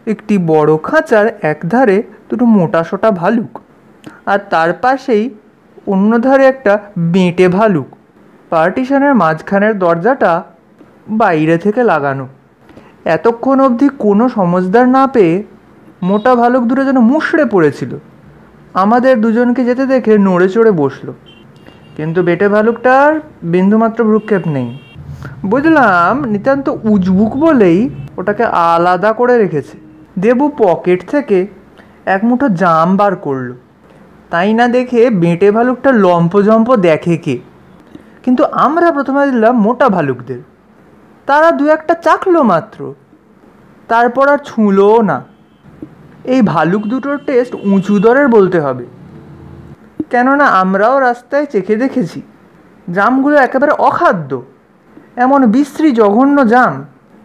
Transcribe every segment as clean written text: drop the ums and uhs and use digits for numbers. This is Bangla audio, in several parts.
একটি বড় খাঁচার একধারে দুটো মোটাসোটা ভালুক, আর তার পাশেই অন্য ধারে একটা বেঁটে ভালুক। পার্টিশনের মাঝখানের দরজাটা বাইরে থেকে লাগানো। এতক্ষণ অবধি কোনো সমজদার না পেয়ে মোটা ভালুক দুটো যেন মুষড়ে পড়েছিল। আমাদের দুজনকে যেতে দেখে নড়ে চড়ে বসলো, কিন্তু বেটে ভালুকটার বিন্দুমাত্র ভ্রুক্ষেপ নেই। বুঝলাম নিতান্ত উজবুক বলেই ওটাকে আলাদা করে রেখেছে। দেবু পকেট থেকে এক মুঠো জাম বার করলো। তাই না দেখে বেঁটে ভালুকটা লম্পজম্প দেখে কে, কিন্তু আমরা প্রথমে দিলাম মোটা ভালুকদের। তারা দু একটা চাখলো মাত্র, তারপর আর ছুঁলোও না। এই ভালুক দুটোর টেস্ট উঁচু দরের বলতে হবে, কেননা আমরাও রাস্তায় চেখে দেখেছি। জামগুলো একেবারে অখাদ্য, এমন বিশ্রী জঘন্য জাম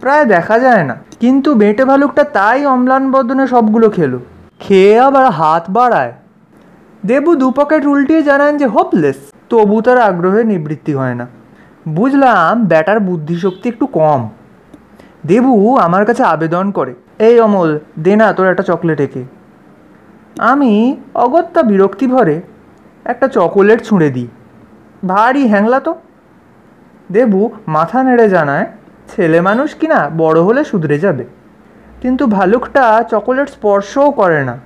প্রায় দেখা যায় না। কিন্তু বেঁটে ভালুকটা তাই অম্লান বদনে সবগুলো খেলো, খেয়ে আবার হাত বাড়ায়। দেবু দু পকেট উল্টিয়ে জানান যে হোপলেস, তবু তার আগ্রহে নিবৃত্তি হয় না। বুঝলাম ব্যাটার বুদ্ধিশক্তি একটু কম। দেবু আমার কাছে আবেদন করে, এই অমল, দে না তোর একটা চকলেট এঁকে। আমি অগত্যা বিরক্তি ভরে একটা চকোলেট ছুঁড়ে দিই। ভারী হ্যাংলা তো। দেবু মাথা নেড়ে জানায়, ছেলে মানুষ কিনা বড় হলে শুধরে যাবে। কিন্তু ভালুকটা চকোলেট স্পর্শও করে না।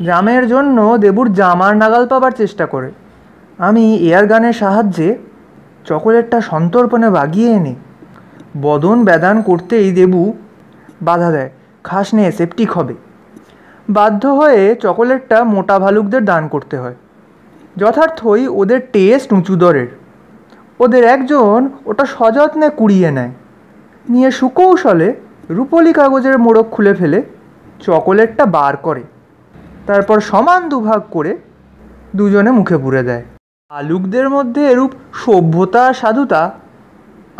জামের জন্য দেবুর জামার নাগাল পাবার চেষ্টা করে। আমি এয়ার গানের সাহায্যে চকোলেটটা সন্তর্পণে বাগিয়ে এনে বদন ব্যাদান করতেই দেবু বাধা দেয়, খাস নে, সেপটিক হবে। বাধ্য হয়ে চকোলেটটা মোটা ভালুকদের দান করতে হয়। যথার্থই ওদের টেস্ট উঁচু দরের। ওদের একজন ওটা সযত্নে কুড়িয়ে নেয়, নিয়ে সুকৌশলে রুপোলি কাগজের মোড়ক খুলে ফেলে চকোলেটটা বার করে, তারপর সমান দুভাগ করে দুজনে মুখে পুরে দেয়। ভালুকদের মধ্যে এরূপ সভ্যতা সাধুতা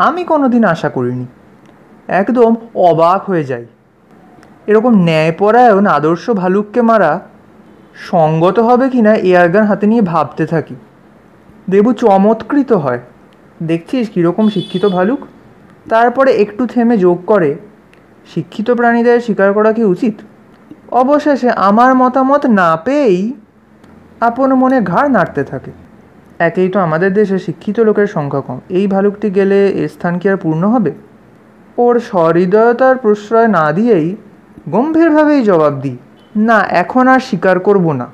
আমি কোনোদিন আশা করিনি। একদম অবাক হয়ে যাই। এরকম ন্যায়পরায়ণ আদর্শ ভালুককে মারা সঙ্গত হবে কিনা এয়ারগান হাতে নিয়ে ভাবতে থাকি। দেবু চমৎকৃত হয়, দেখছিস কীরকম শিক্ষিত ভালুক। তারপরে একটু থেমে যোগ করে, শিক্ষিত প্রাণীদের স্বীকার করা কি উচিত? অবশেষে আমার মতামত না পেয়েই আপন মনে ঘাড় নাড়তে থাকে। একেই তো আমাদের দেশে শিক্ষিত লোকের সংখ্যা কম, এই ভালুকটি গেলে এর স্থান কি আর পূর্ণ হবে? ওর সহৃদয়তার প্রশ্রয় না দিয়েই গম্ভীরভাবেই জবাব দিই, না, এখন আর স্বীকার করব না।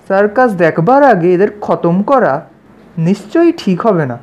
সার্কাস দেখবার আগে এদের খতম করা নিশ্চয়ই ঠিক হবে না।